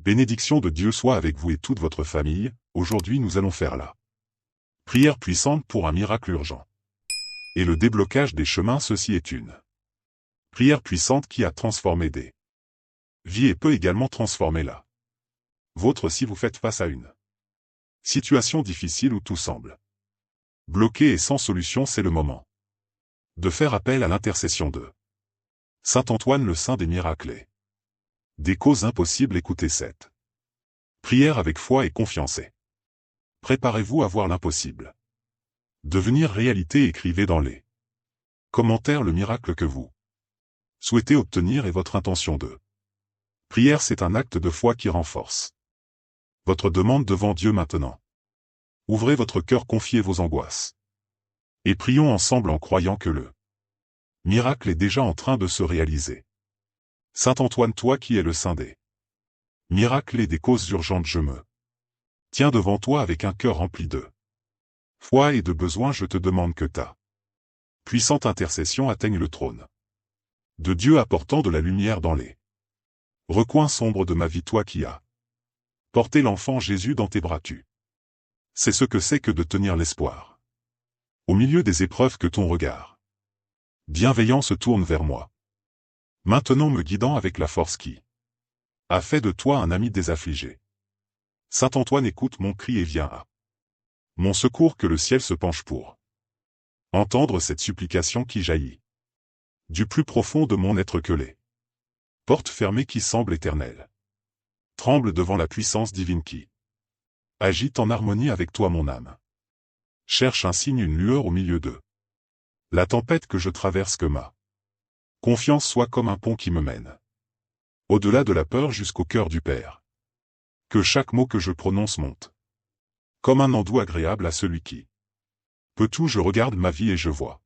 Bénédiction de Dieu soit avec vous et toute votre famille. Aujourd'hui nous allons faire la prière puissante pour un miracle urgent. Et le déblocage des chemins, ceci est une prière puissante qui a transformé des vies et peut également transformer la vôtre si vous faites face à une situation difficile où tout semble bloqué et sans solution. C'est le moment de faire appel à l'intercession de Saint Antoine, le saint des miracles et des causes impossibles. Écoutez cette prière avec foi et confiance et préparez-vous à voir l'impossible devenir réalité. Écrivez dans les commentaires le miracle que vous souhaitez obtenir et votre intention de prière. C'est un acte de foi qui renforce votre demande devant Dieu maintenant. Ouvrez votre cœur, confiez vos angoisses et prions ensemble en croyant que le miracle est déjà en train de se réaliser. Saint Antoine, toi qui es le saint des miracles et des causes urgentes, je me tiens devant toi avec un cœur rempli de foi et de besoin. Je te demande que ta puissante intercession atteigne le trône de Dieu, apportant de la lumière dans les recoins sombres de ma vie. Toi qui as porté l'enfant Jésus dans tes bras, tu sais ce que c'est que de tenir l'espoir au milieu des épreuves. Que ton regard bienveillant se tourne vers moi, maintenant me guidant avec la force qui a fait de toi un ami des affligés. Saint Antoine, écoute mon cri et viens à mon secours. Que le ciel se penche pour entendre cette supplication qui jaillit du plus profond de mon être. Que les portes fermées qui semblent éternelles tremblent devant la puissance divine qui agite en harmonie avec toi. Mon âme cherche un signe, une lueur au milieu de la tempête que je traverse. Que ma confiance soit comme un pont qui me mène au-delà de la peur jusqu'au cœur du Père. Que chaque mot que je prononce monte comme un endoux agréable à celui qui peut tout. Je regarde ma vie et je vois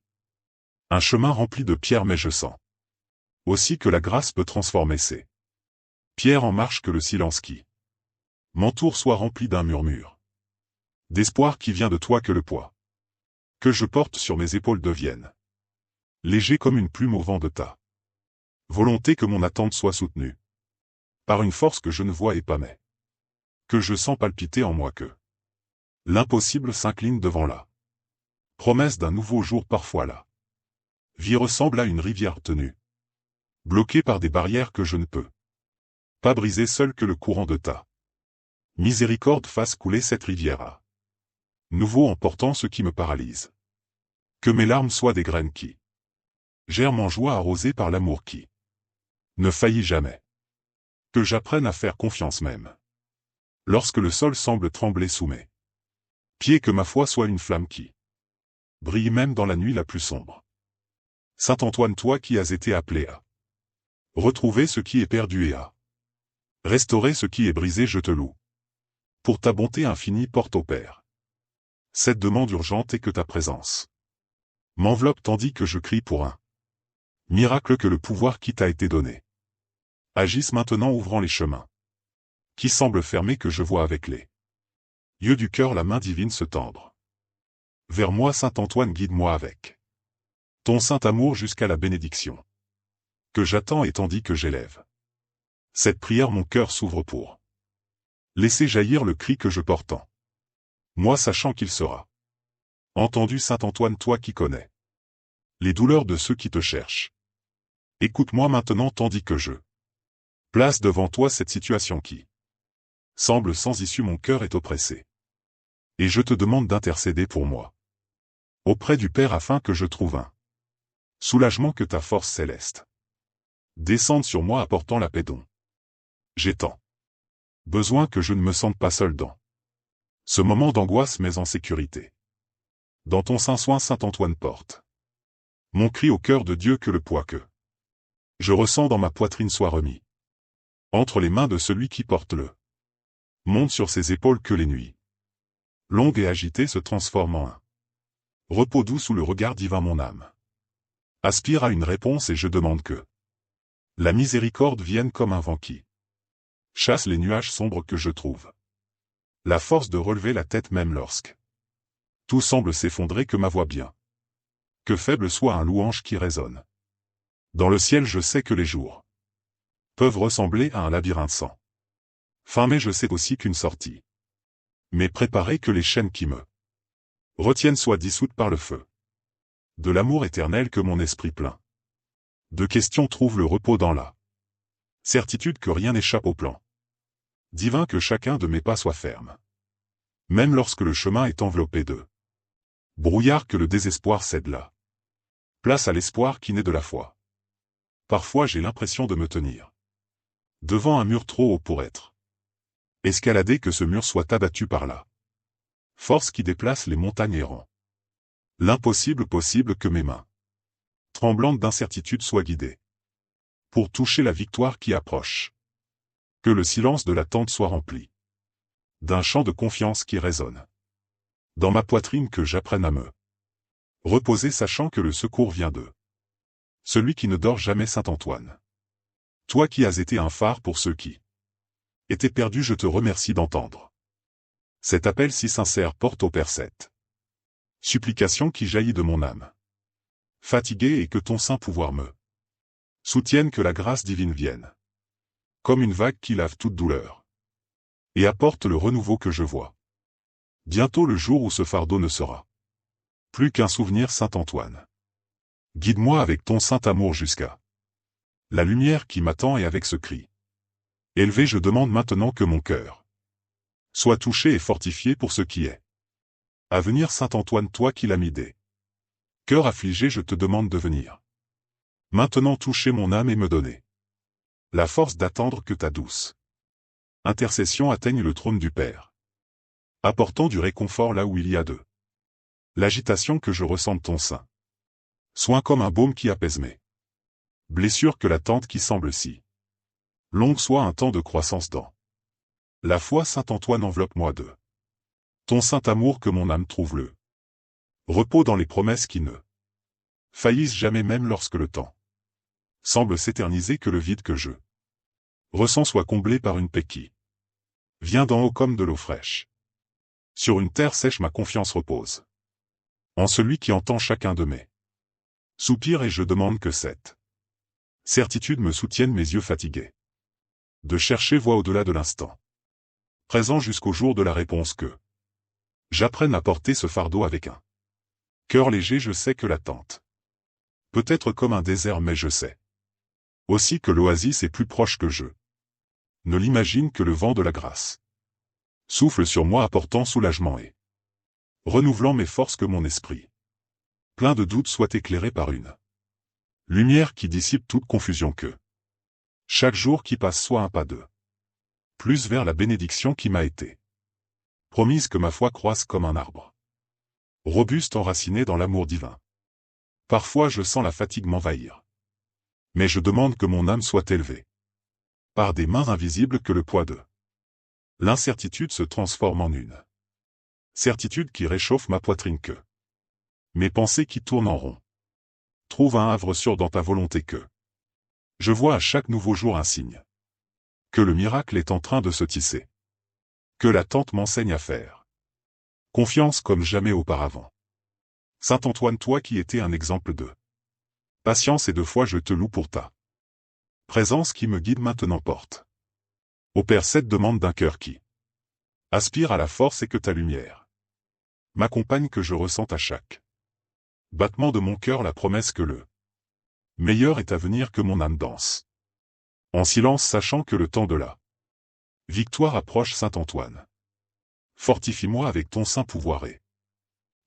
un chemin rempli de pierres, mais je sens aussi que la grâce peut transformer ces pierres en marche. Que le silence qui m'entoure soit rempli d'un murmure d'espoir qui vient de toi. Que le poids que je porte sur mes épaules devienne léger comme une plume au vent de ta volonté. Que mon attente soit soutenue par une force que je ne vois et pas, mais que je sens palpiter en moi. Que l'impossible s'incline devant la promesse d'un nouveau jour. Parfois la vie ressemble à une rivière tenue, bloquée par des barrières que je ne peux pas briser seul. Que le courant de ta miséricorde fasse couler cette rivière à nouveau, emportant ce qui me paralyse. Que mes larmes soient des graines qui germent en joie, arrosées par l'amour qui ne faillit jamais. Que j'apprenne à faire confiance même lorsque le sol semble trembler sous mes pieds. Que ma foi soit une flamme qui brille même dans la nuit la plus sombre. Saint Antoine, toi qui as été appelé à retrouver ce qui est perdu et à restaurer ce qui est brisé, je te loue pour ta bonté infinie. Porte au Père cette demande urgente et que ta présence m'enveloppe tandis que je crie pour un miracle. Que le pouvoir qui t'a été donné agisse maintenant, ouvrant les chemins qui semblent fermés. Que je vois avec les yeux du cœur la main divine se tendre vers moi. Saint Antoine, guide-moi avec ton saint amour jusqu'à la bénédiction que j'attends, et tandis que j'élève cette prière, mon cœur s'ouvre pour laisser jaillir le cri que je porte en moi, sachant qu'il sera entendu. Saint Antoine, toi qui connais les douleurs de ceux qui te cherchent, écoute-moi maintenant tandis que je place devant toi cette situation qui semble sans issue. Mon cœur est oppressé et je te demande d'intercéder pour moi auprès du Père afin que je trouve un soulagement. Que ta force céleste descende sur moi, apportant la paix dont j'ai tant besoin. Que je ne me sente pas seul dans ce moment d'angoisse, mais en sécurité dans ton saint soin. Saint Antoine, porte mon cri au cœur de Dieu. Que le poids que je ressens dans ma poitrine soit remis entre les mains de celui qui porte le monde sur ses épaules. Que les nuits longues et agitées se transforment en un repos doux sous le regard divin. Mon âme aspire à une réponse et je demande que la miséricorde vienne comme un vent qui chasse les nuages sombres. Que je trouve la force de relever la tête même lorsque tout semble s'effondrer. Que ma voix bien que faible soit un louange qui résonne dans le ciel. Je sais que les jours peuvent ressembler à un labyrinthe sans Fin mai, je sais aussi qu'une sortie. Mais préparez que les chaînes qui me retiennent soient dissoutes par le feu. De l'amour éternel que mon esprit plein de questions trouve le repos dans la certitude que rien n'échappe au plan divin, que chacun de mes pas soit ferme. Même lorsque le chemin est enveloppé de brouillard, que le désespoir cède là place à l'espoir qui naît de la foi. Parfois j'ai l'impression de me tenir devant un mur trop haut pour être escaladé, que ce mur soit abattu par la force qui déplace les montagnes et rend l'impossible possible, que mes mains tremblantes d'incertitude soient guidées pour toucher la victoire qui approche. Que le silence de l'attente soit rempli d'un chant de confiance qui résonne dans ma poitrine, que j'apprenne à me reposer, sachant que le secours vient de celui qui ne dort jamais. Saint Antoine, toi qui as été un phare pour ceux qui étaient perdus, je te remercie d'entendre cet appel si sincère. Porte au Père cette supplication qui jaillit de mon âme fatiguée, et que ton saint pouvoir me soutienne, que la grâce divine vienne comme une vague qui lave toute douleur et apporte le renouveau que je vois. Bientôt le jour où ce fardeau ne sera plus qu'un souvenir. Saint Antoine, guide-moi avec ton saint amour jusqu'à la lumière qui m'attend, et avec ce cri élevé je demande maintenant que mon cœur soit touché et fortifié pour ce qui est à venir. Saint Antoine, toi qui l'as mis des cœurs affligés, je te demande de venir maintenant toucher mon âme et me donner la force d'attendre que ta douce intercession atteigne le trône du Père, apportant du réconfort là où il y a de l'agitation, que je ressente ton sein soin comme un baume qui apaise mes blessures, que l'attente qui semble si longue soit un temps de croissance dans la foi. Saint Antoine, enveloppe-moi de ton saint amour, que mon âme trouve le repos dans les promesses qui ne faillissent jamais, même lorsque le temps semble s'éterniser, que le vide que je ressens soit comblé par une paix qui vient d'en haut comme de l'eau fraîche. Sur une terre sèche ma confiance repose en celui qui entend chacun de mes soupirs, et je demande que cette certitude me soutienne, mes yeux fatigués de chercher voie au-delà de l'instant présent, jusqu'au jour de la réponse, que j'apprenne à porter ce fardeau avec un cœur léger. Je sais que l'attente peut être comme un désert, mais je sais aussi que l'oasis est plus proche que je ne l'imagine, que le vent de la grâce souffle sur moi, apportant soulagement et renouvelant mes forces, que mon esprit plein de doutes soit éclairé par une lumière qui dissipe toute confusion, que chaque jour qui passe soit un pas de plus vers la bénédiction qui m'a été promise, que ma foi croisse comme un arbre robuste enraciné dans l'amour divin. Parfois je sens la fatigue m'envahir, mais je demande que mon âme soit élevée par des mains invisibles, que le poids de l'incertitude se transforme en une certitude qui réchauffe ma poitrine, que mes pensées qui tournent en rond trouvent un havre sûr dans ta volonté, que je vois à chaque nouveau jour un signe que le miracle est en train de se tisser, que l'attente m'enseigne à faire confiance comme jamais auparavant. Saint Antoine, toi qui étais un exemple de patience et de foi, je te loue pour ta présence qui me guide maintenant. Porte au Père cette demande d'un cœur qui aspire à la force, et que ta lumière m'accompagne, que je ressente à chaque battement de mon cœur la promesse que le meilleur est à venir, que mon âme danse en silence, sachant que le temps de la victoire approche. Saint Antoine, fortifie-moi avec ton saint pouvoir, et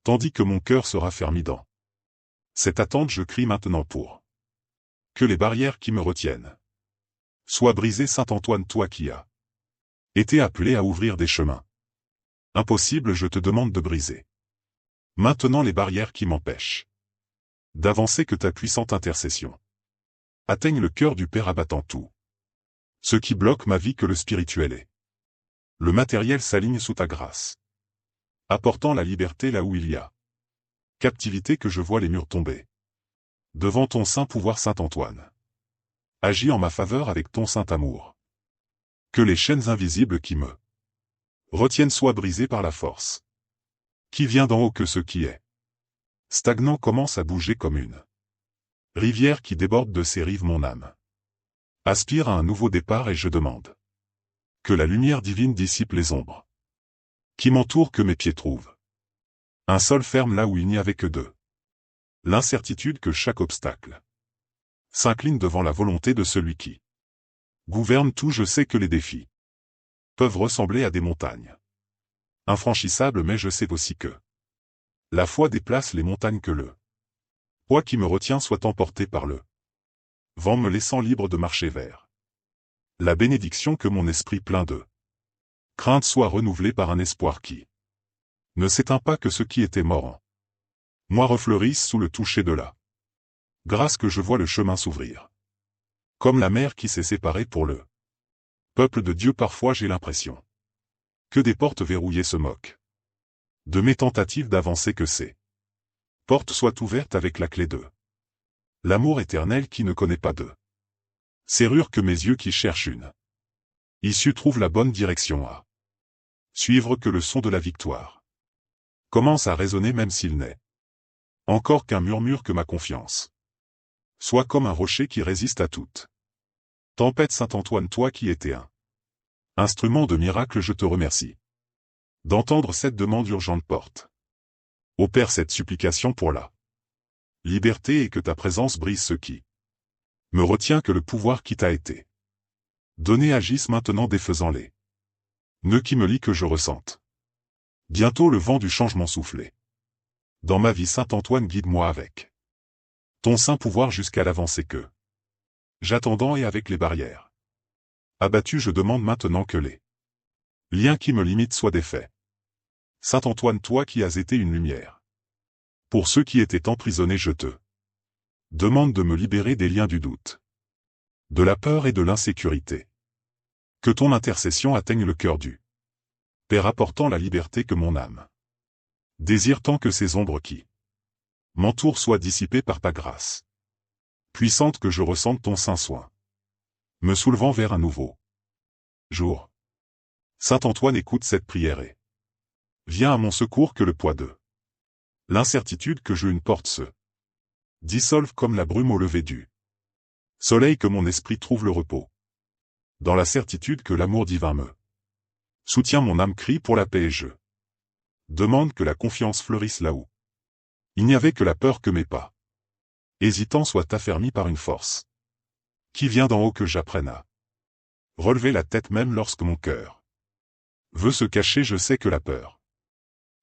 tandis que mon cœur se raffermit dans cette attente, je crie maintenant pour que les barrières qui me retiennent soient brisées. Saint Antoine, toi qui as été appelé à ouvrir des chemins impossibles, je te demande de briser maintenant les barrières qui m'empêchent d'avancer, que ta puissante intercession atteigne le cœur du Père, abattant tout ce qui bloque ma vie, que le spirituel et le matériel s'alignent sous ta grâce, apportant la liberté là où il y a captivité, que je vois les murs tomber devant ton saint pouvoir. Saint Antoine, agis en ma faveur avec ton saint amour, que les chaînes invisibles qui me retiennent soient brisées par la force qui vient d'en haut, que ce qui est stagnant commence à bouger comme une rivière qui déborde de ses rives. Mon âme aspire à un nouveau départ, et je demande Que la lumière divine dissipe les ombres qui m'entourent, que mes pieds trouvent un sol ferme là où il n'y avait que deux. L'incertitude que chaque obstacle s'incline devant la volonté de celui qui gouverne tout. Je sais que les défis peuvent ressembler à des montagnes infranchissables, mais je sais aussi que la foi déplace les montagnes, que le poids qui me retient soit emporté par le vent, me laissant libre de marcher vers la bénédiction. Que mon esprit plein de crainte soit renouvelé par un espoir qui ne s'éteint pas, que ce qui était mort en moi refleurisse sous le toucher de la grâce, que je vois le chemin s'ouvrir comme la mer qui s'est séparée pour le peuple de Dieu. Parfois j'ai l'impression que des portes verrouillées se moquent de mes tentatives d'avancer, que ces portes soient ouvertes avec la clé de l'amour éternel qui ne connaît pas de serrure, que mes yeux qui cherchent une issue trouvent la bonne direction à suivre, que le son de la victoire commence à résonner, même s'il n'est encore qu'un murmure, que ma confiance soit comme un rocher qui résiste à toute tempête. Saint Antoine, toi qui étais un instrument de miracle, je te remercie d'entendre cette demande urgente. Porte au Père cette supplication pour la liberté, et que ta présence brise ce qui me retient, que le pouvoir qui t'a été donné agisse maintenant, défaisant les nœuds qui me lient, que je ressente bientôt le vent du changement souffler dans ma vie. Saint Antoine, guide-moi avec ton saint pouvoir jusqu'à l'avancée que j'attendant, et avec les barrières abattues, je demande maintenant que les liens qui me limitent soient défaits. Saint Antoine, toi qui as été une lumière pour ceux qui étaient emprisonnés, je te demande de me libérer des liens du doute, de la peur et de l'insécurité. Que ton intercession atteigne le cœur du Père, apportant la liberté que mon âme désire tant, que ces ombres qui m'entourent soient dissipées par ta grâce puissante, que je ressente ton saint soin me soulevant vers un nouveau jour. Saint Antoine, écoute cette prière et viens à mon secours, que le poids de l'incertitude que je une porte se dissolve comme la brume au lever du soleil, que mon esprit trouve le repos dans la certitude que l'amour divin me soutient. Mon âme crie pour la paix, et je demande que la confiance fleurisse là où il n'y avait que la peur, que mes pas hésitants soient affermis par une force qui vient d'en haut, que j'apprenne à relever la tête même lorsque mon cœur veut se cacher. Je sais que la peur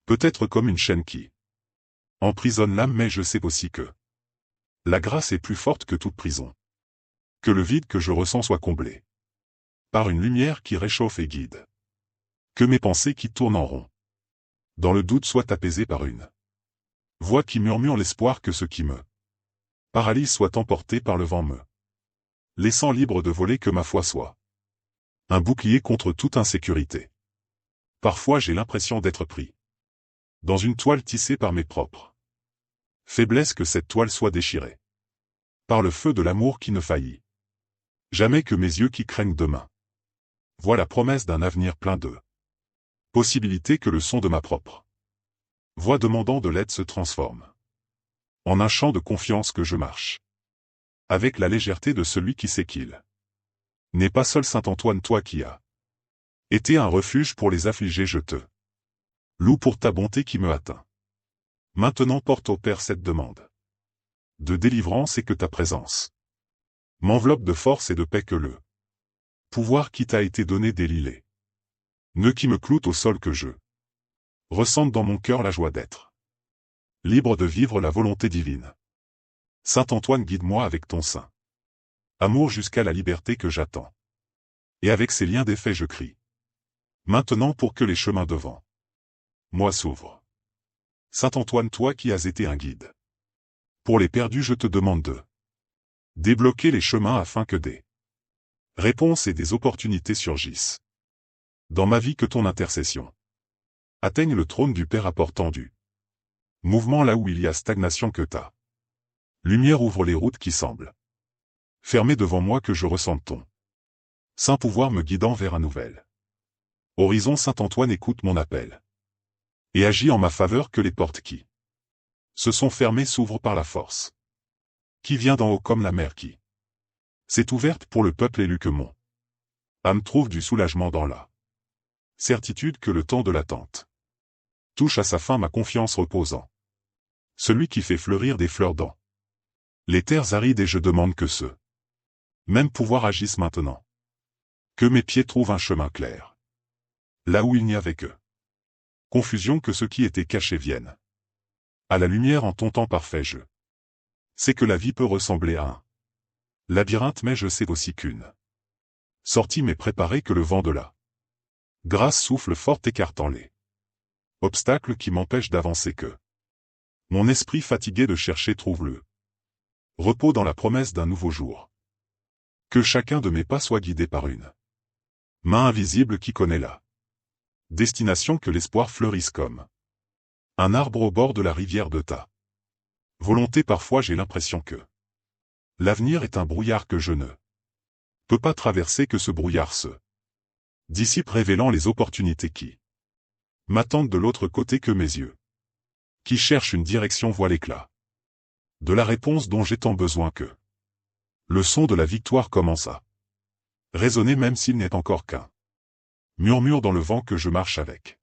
peut être comme une chaîne qui emprisonne l'âme, mais je sais aussi que la grâce est plus forte que toute prison. Que le vide que je ressens soit comblé par une lumière qui réchauffe et guide. Que mes pensées qui tournent en rond dans le doute soient apaisées par une voix qui murmure l'espoir. Que ce qui me paralyse soit emporté par le vent, me laissant libre de voler. Que ma foi soit un bouclier contre toute insécurité. Parfois j'ai l'impression d'être pris dans une toile tissée par mes propres faiblesses. Que cette toile soit déchirée par le feu de l'amour qui ne faillit jamais. Que mes yeux qui craignent demain voient la promesse d'un avenir plein de possibilités. Que le son de ma propre voix demandant de l'aide se transforme en un chant de confiance. Que je marche avec la légèreté de celui qui sait qu'il n'est pas seul. Saint Antoine, toi qui as été un refuge pour les affligés, je te loue pour ta bonté qui me atteint. Maintenant porte au Père cette demande de délivrance, et que ta présence m'enveloppe de force et de paix. Que le pouvoir qui t'a été donné délie les nœuds qui me clouent au sol. Que je ressente dans mon cœur la joie d'être libre de vivre la volonté divine. Saint Antoine, guide-moi avec ton saint amour jusqu'à la liberté que j'attends. Et avec ces liens défaits je crie maintenant pour que les chemins devant moi s'ouvrent. Saint Antoine, toi qui as été un guide pour les perdus, je te demande de débloquer les chemins afin que des réponses et des opportunités surgissent dans ma vie. Que ton intercession atteigne le trône du Père, apportant du mouvement là où il y a stagnation. Que ta lumière ouvre les routes qui semblent fermées devant moi. Que je ressente ton saint pouvoir me guidant vers un nouvel horizon. Saint Antoine, écoute mon appel et agis en ma faveur. Que les portes qui se sont fermées s'ouvrent par la force qui vient d'en haut, comme la mer qui s'est ouverte pour le peuple élu. Que mon Âme trouve du soulagement dans la certitude que le temps de l'attente touche à sa fin, ma confiance reposant. Celui qui fait fleurir des fleurs dans les terres arides, et je demande que ce même pouvoir agisse maintenant. Que mes pieds trouvent un chemin clair. Là où il n'y avait que confusion, que ce qui était caché vienne à la lumière en ton temps parfait. Je sais que la vie peut ressembler à un labyrinthe, mais je sais aussi qu'une sortie m'est préparée, que le vent de la grâce souffle fort écartant les obstacles qui m'empêchent d'avancer, que mon esprit fatigué de chercher trouve le repos dans la promesse d'un nouveau jour. Que chacun de mes pas soit guidé par une main invisible qui connaît la destination, que l'espoir fleurisse comme un arbre au bord de la rivière de ta volonté. Parfois j'ai l'impression que l'avenir est un brouillard que je ne peux pas traverser, que ce brouillard se dissipe révélant les opportunités qui m'attendent de l'autre côté, que mes yeux qui cherchent une direction voient l'éclat de la réponse dont j'ai tant besoin, que le son de la victoire commence à résonner, même s'il n'est encore qu'un murmure dans le vent, que je marche avec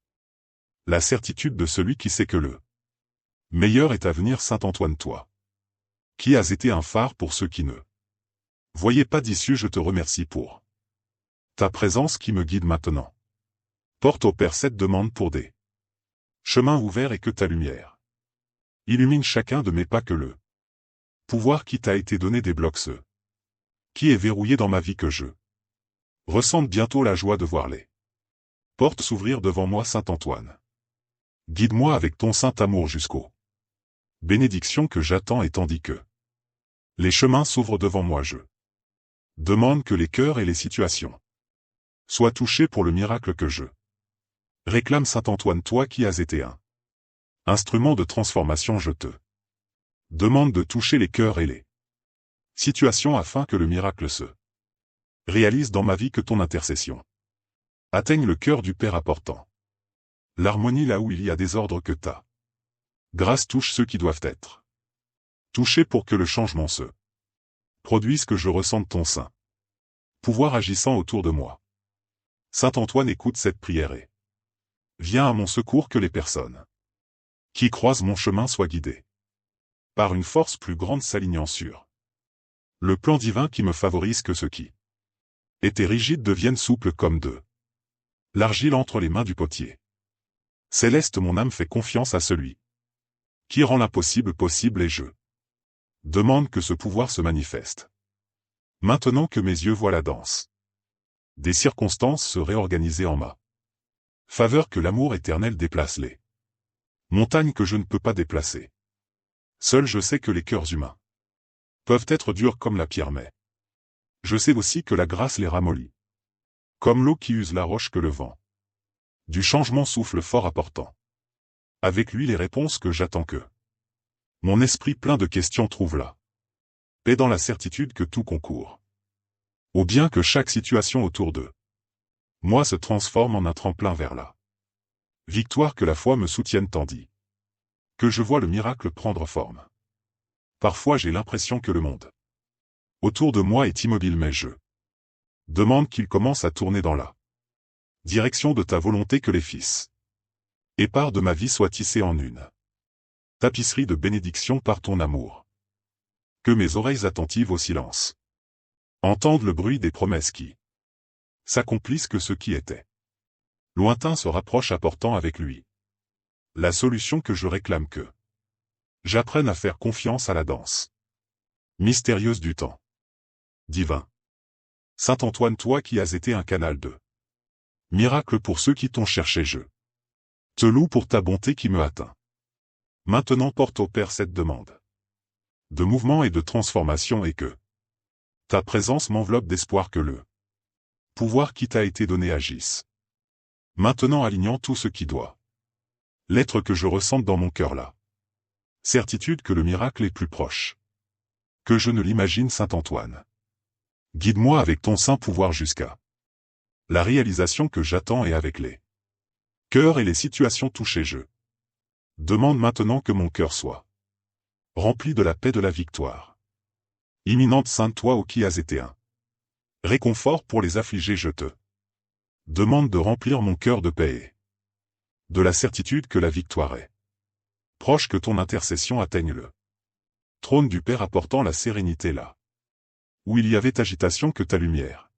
la certitude de celui qui sait que le meilleur est à venir. Saint Antoine, toi qui as été un phare pour ceux qui ne voyaient pas d'issue, je te remercie pour ta présence qui me guide maintenant. Porte au Père cette demande pour des chemins ouverts, et que ta lumière illumine chacun de mes pas, que le pouvoir qui t'a été donné débloque ce qui est verrouillé dans ma vie, que je ressente bientôt la joie de voir les portes s'ouvrir devant moi. Saint Antoine, guide-moi avec ton saint amour jusqu'aux bénédictions que j'attends, et tandis que les chemins s'ouvrent devant moi, je demande que les cœurs et les situations soient touchés pour le miracle que je réclame. Saint Antoine, toi qui as été un instrument de transformation, je te demande de toucher les cœurs et les situations afin que le miracle se réalise dans ma vie, que ton intercession atteigne le cœur du Père, apportant l'harmonie là où il y a désordre, que ta grâce touche ceux qui doivent être touchés pour que le changement se produise, que je ressente ton saint pouvoir agissant autour de moi. Saint Antoine, écoute cette prière et viens à mon secours, que les personnes qui croisent mon chemin soient guidées par une force plus grande s'alignant sur le plan divin qui me favorise, que ce qui était rigide devienne souple comme de l'argile entre les mains du potier. Céleste, mon âme fait confiance à celui qui rend l'impossible possible, et je demande que ce pouvoir se manifeste. Maintenant que mes yeux voient la danse des circonstances se réorganiser en ma faveur, que l'amour éternel déplace les montagnes que je ne peux pas déplacer. Seul je sais que les cœurs humains peuvent être durs comme la pierre, mais je sais aussi que la grâce les ramollit. Comme l'eau qui use la roche, que le vent du changement souffle fort, apportant avec lui les réponses que j'attends, que mon esprit plein de questions trouve là paix dans la certitude que tout concourt au bien, que chaque situation autour de moi se transforme en un tremplin vers la victoire, que la foi me soutienne tandis que je vois le miracle prendre forme. Parfois j'ai l'impression que le monde autour de moi est immobile, mais je demande qu'il commence à tourner dans la direction de ta volonté, que les fils et parts de ma vie soient tissés en une tapisserie de bénédiction par ton amour. Que mes oreilles attentives au silence entendent le bruit des promesses qui s'accomplissent, que ce qui était lointain se rapproche, apportant avec lui la solution que je réclame, que j'apprenne à faire confiance à la danse mystérieuse du temps divin. Saint Antoine, toi qui as été un canal de miracle pour ceux qui t'ont cherché, je te loue pour ta bonté qui me atteint. Maintenant porte au Père cette demande de mouvement et de transformation, et que ta présence m'enveloppe d'espoir, que le pouvoir qui t'a été donné agisse. Maintenant alignant tout ce qui doit l'être, que je ressente dans mon cœur la certitude que le miracle est plus proche que je ne l'imagine. Saint Antoine, guide-moi avec ton saint pouvoir jusqu'à la réalisation que j'attends, et avec les cœurs et les situations touchées, je demande maintenant que mon cœur soit rempli de la paix de la victoire imminente. Sainte, toi qui as été un Réconfort pour les affligés je te demande de remplir mon cœur de paix et de la certitude que la victoire est proche, que ton intercession atteigne le trône du Père, apportant la sérénité là où il y avait agitation, que ta lumière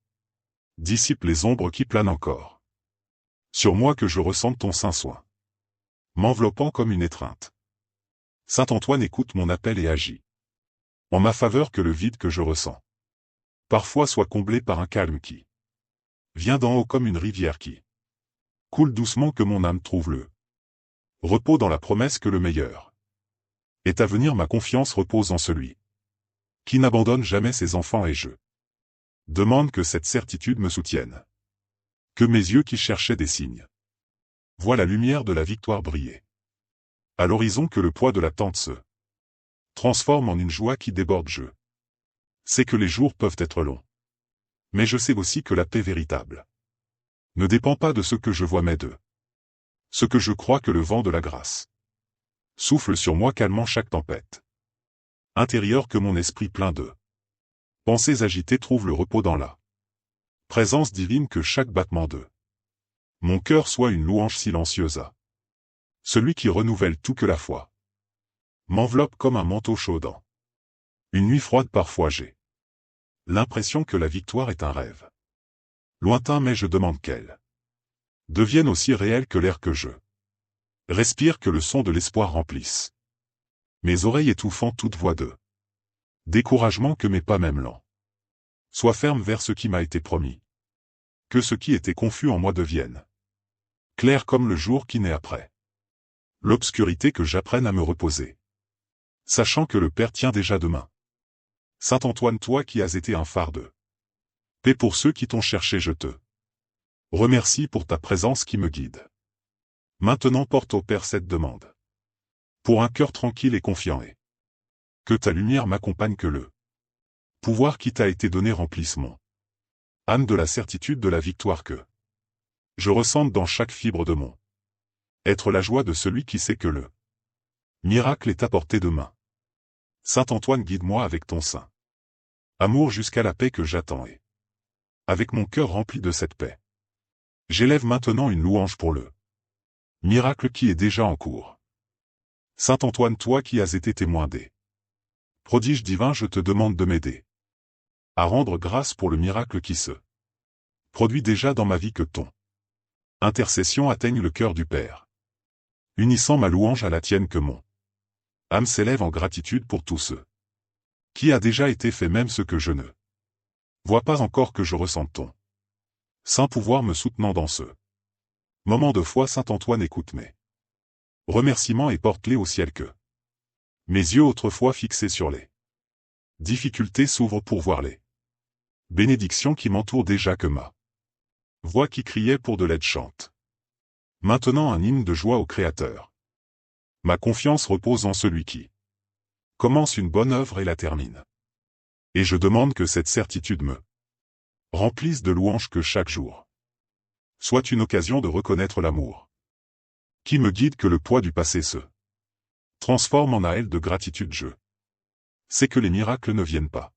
dissipe les ombres qui planent encore sur moi, que je ressente ton saint soin m'enveloppant comme une étreinte. Saint Antoine, écoute mon appel et agis en ma faveur, que le vide que je ressens parfois soit comblé par un calme qui vient d'en haut, comme une rivière qui coule doucement, que mon âme trouve le repos dans la promesse que le meilleur est à venir. Ma confiance repose en celui qui n'abandonne jamais ses enfants, et je demande que cette certitude me soutienne, que mes yeux qui cherchaient des signes voient la lumière de la victoire briller à l'horizon, que le poids de l'attente se transforme en une joie qui déborde. Je sais que les jours peuvent être longs, mais je sais aussi que la paix véritable ne dépend pas de ce que je vois, mais de ce que je crois, que le vent de la grâce souffle sur moi, calmant chaque tempête intérieure, que mon esprit plein de pensées agitées trouve le repos dans la présence divine, que chaque battement de mon cœur soit une louange silencieuse à celui qui renouvelle tout, que la foi m'enveloppe comme un manteau chaud dans une nuit froide. Parfois j'ai l'impression que la victoire est un rêve lointain, mais je demande qu'elle devienne aussi réelle que l'air que je respire, que le son de l'espoir remplisse mes oreilles, étouffant toute voix de découragement, que mes pas même lents soient fermes vers ce qui m'a été promis, que ce qui était confus en moi devienne clair comme le jour qui naît après l'obscurité, que j'apprenne à me reposer, sachant que le Père tient déjà demain. Saint Antoine, toi qui as été un phare de paix pour ceux qui t'ont cherché, je te remercie pour ta présence qui me guide. Maintenant porte au Père cette demande, pour un cœur tranquille et confiant, et que ta lumière m'accompagne, que le pouvoir qui t'a été donné remplisse mon âme de la certitude de la victoire, que je ressente dans chaque fibre de mon être la joie de celui qui sait que le miracle est à portée de main. Saint Antoine, guide-moi avec ton saint amour jusqu'à la paix que j'attends, et avec mon cœur rempli de cette paix, j'élève maintenant une louange pour le miracle qui est déjà en cours. Saint Antoine, toi qui as été témoin des prodiges divins, je te demande de m'aider à rendre grâce pour le miracle qui se produit déjà dans ma vie, que ton intercession atteigne le cœur du Père, unissant ma louange à la tienne, que mon âme s'élève en gratitude pour tout ce qui a déjà été fait, même ce que je ne vois pas encore, que je ressente ton saint pouvoir me soutenant dans ce moment de foi. Saint Antoine, écoute mes remerciements et porte-les au ciel, que mes yeux autrefois fixés sur les difficultés s'ouvrent pour voir les bénédictions qui m'entourent déjà, que ma voix qui criait pour de l'aide chante maintenant un hymne de joie au Créateur. Ma confiance repose en celui qui commence une bonne œuvre et la termine. Et je demande que cette certitude me remplisse de louanges, que chaque jour soit une occasion de reconnaître l'amour qui me guide, que le poids du passé se transforme en aile de gratitude. Je sais que les miracles ne viennent pas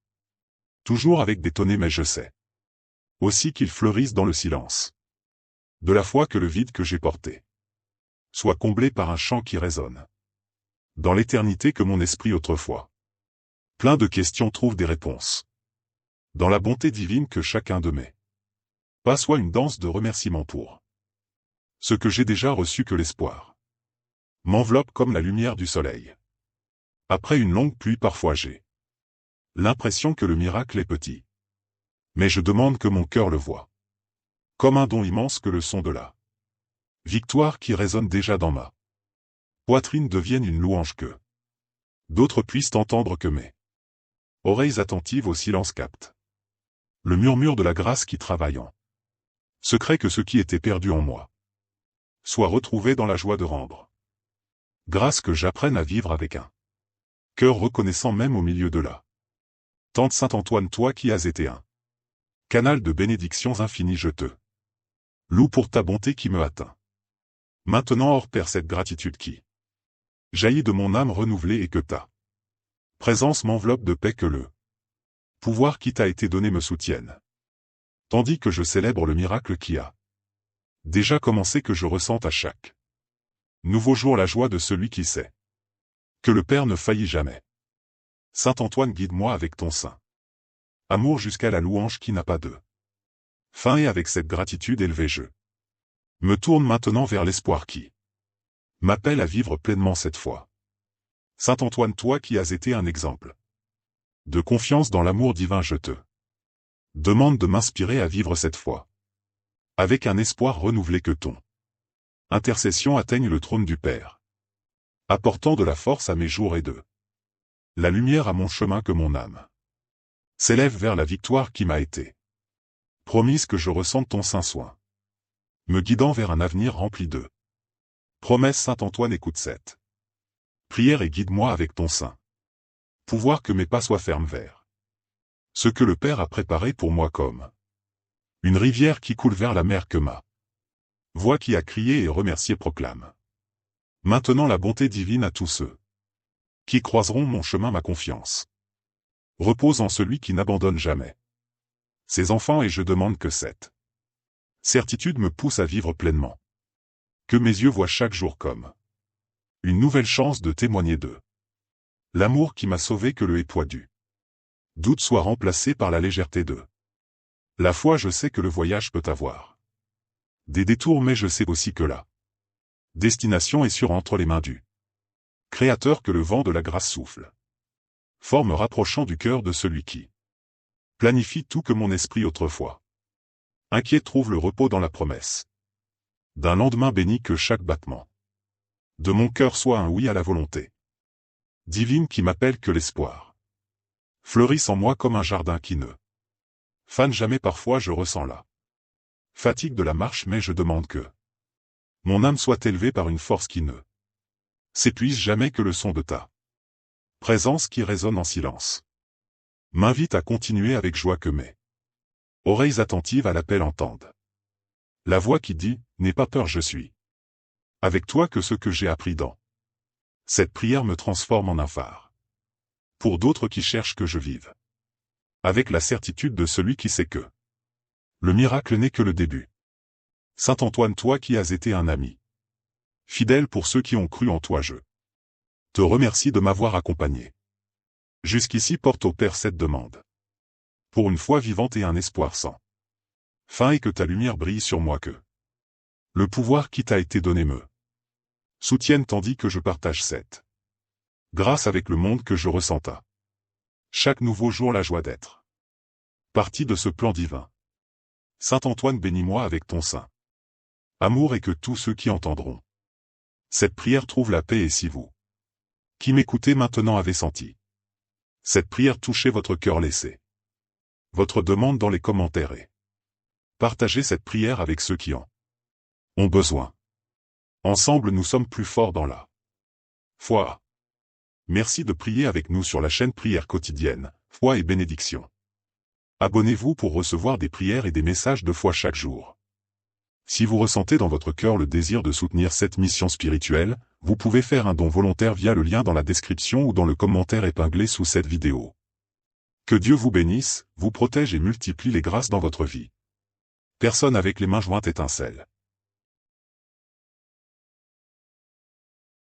toujours avec des tonnées, mais je sais aussi qu'ils fleurissent dans le silence de la foi, que le vide que j'ai porté soit comblé par un chant qui résonne dans l'éternité, que mon esprit autrefois plein de questions trouve des réponses dans la bonté divine, que chacun de mes pas soit une danse de remerciements pour ce que j'ai déjà reçu, que l'espoir m'enveloppe comme la lumière du soleil. Après une longue pluie, parfois j'ai l'impression que le miracle est petit, mais je demande que mon cœur le voie comme un don immense, que le son de la victoire qui résonne déjà dans ma poitrine devienne une louange, que d'autres puissent entendre, que mes oreilles attentives au silence captent le murmure de la grâce qui travaille en secret, que ce qui était perdu en moi soit retrouvé dans la joie de rendre grâce, que j'apprenne à vivre avec un cœur reconnaissant même au milieu de la tente. Saint Antoine, toi qui as été un canal de bénédictions infinies, je te loue pour ta bonté qui me atteint. Maintenant, hors Père, cette gratitude qui jaillit de mon âme renouvelée, et que ta présence m'enveloppe de paix, que le pouvoir qui t'a été donné me soutienne. tandis que je célèbre le miracle qui a déjà commencé que je ressente à chaque nouveau jour la joie de celui qui sait que le Père ne faillit jamais. Saint Antoine, guide-moi avec ton saint amour jusqu'à la louange qui n'a pas de fin, et avec cette gratitude élevée je me tourne maintenant vers l'espoir qui m'appelle à vivre pleinement cette foi. Saint Antoine, toi qui as été un exemple de confiance dans l'amour divin, je te demande de m'inspirer à vivre cette foi avec un espoir renouvelé, que ton intercession atteigne le trône du Père, apportant de la force à mes jours et de la lumière à mon chemin, que mon âme s'élève vers la victoire qui m'a été promise, que je ressente ton saint soin me guidant vers un avenir rempli de promesses. Saint Antoine, écoute cette prière et guide-moi avec ton saint pouvoir, que mes pas soient fermes vers ce que le Père a préparé pour moi, comme une rivière qui coule vers la mer, que ma voix qui a crié et remercié proclame maintenant la bonté divine à tous ceux qui croiseront mon chemin. Ma confiance repose en celui qui n'abandonne jamais ses enfants, et je demande que cette certitude me pousse à vivre pleinement, que mes yeux voient chaque jour comme une nouvelle chance de témoigner de l'amour qui m'a sauvé, que le époux du doute soit remplacé par la légèreté de la foi. Je sais que le voyage peut avoir des détours, mais je sais aussi que la destination est sûre entre les mains du Créateur, que le vent de la grâce souffle fort, me rapprochant du cœur de celui qui planifie tout, que mon esprit autrefois inquiet trouve le repos dans la promesse d'un lendemain béni, que chaque battement de mon cœur soit un oui à la volonté divine qui m'appelle, que l'espoir fleurisse en moi comme un jardin qui ne fane jamais. Parfois je ressens la fatigue de la marche, mais je demande que mon âme soit élevée par une force qui ne s'épuise jamais, que le son de ta présence qui résonne en silence m'invite à continuer avec joie, que mes oreilles attentives à l'appel entendent la voix qui dit « N'aie pas peur, je suis avec toi », que ce que j'ai appris dans cette prière me transforme en un phare pour d'autres qui cherchent que je vive avec la certitude de celui qui sait que le miracle n'est que le début. Saint Antoine, toi qui as été un ami fidèle pour ceux qui ont cru en toi, je te remercie de m'avoir accompagné jusqu'ici. Porte au Père cette demande pour une foi vivante et un espoir sans fin, et que ta lumière brille sur moi, que le pouvoir qui t'a été donné me soutienne, tandis que je partage cette grâce avec le monde, que je ressente à chaque nouveau jour la joie d'être partie de ce plan divin. Saint Antoine, bénis-moi avec ton saint amour, et que tous ceux qui entendront cette prière trouvent la paix. Et si vous qui m'écoutez maintenant avez senti cette prière toucher votre cœur, laissez votre demande dans les commentaires et partagez cette prière avec ceux qui en ont besoin. Ensemble nous sommes plus forts dans la foi. Merci de prier avec nous sur la chaîne Prière quotidienne, foi et bénédiction. Abonnez-vous pour recevoir des prières et des messages de foi chaque jour. Si vous ressentez dans votre cœur le désir de soutenir cette mission spirituelle, vous pouvez faire un don volontaire via le lien dans la description ou dans le commentaire épinglé sous cette vidéo. Que Dieu vous bénisse, vous protège et multiplie les grâces dans votre vie. Personne avec les mains jointes étincelle.